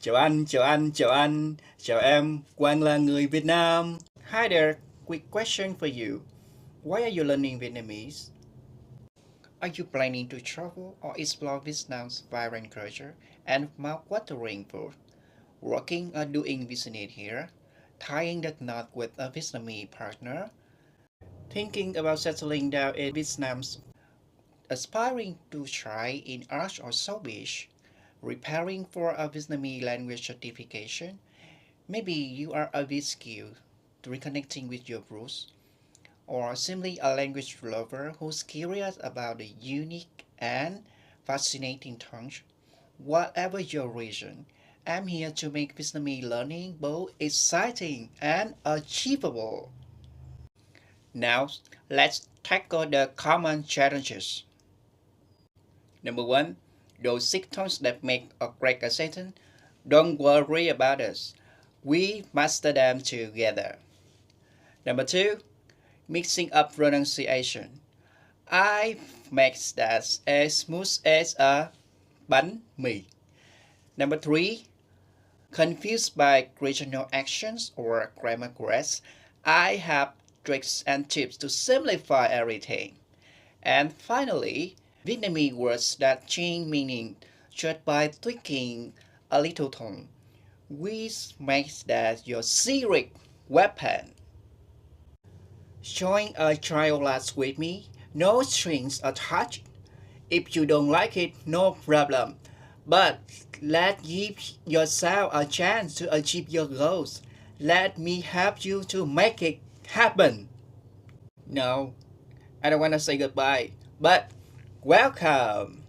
Chào anh, chào anh, chào anh, chào em, Quang là người Việt Nam. Hi there, quick question for you. Why are you learning Vietnamese? Are you planning to travel or explore Vietnam's vibrant culture and mouth-watering food? Working or doing business here? Tying the knot with a Vietnamese partner? Thinking about settling down in Vietnam's aspiring to try in art or showbiz? Preparing for a Vietnamese language certification? Maybe you are a bit skilled to reconnecting with your roots, or simply a language lover who's curious about the unique and fascinating tongues. Whatever your reason, I'm here to make Vietnamese learning both exciting and achievable. Now, let's tackle the common challenges. Number one, those six tones that make or break a sentence. Don't worry about us. We master them together. Number two, mixing up pronunciation. I make that as smooth as a bánh mì. Number three, confused by regional actions or grammar quirks. I have tricks and tips to simplify everything. And finally, Vietnamese words that change meaning just by tweaking a little tone, which makes that your secret weapon. Join a trial class with me, no strings attached. If you don't like it, no problem. But let give yourself a chance to achieve your goals. Let me help you to make it happen. No, I don't want to say goodbye, but welcome.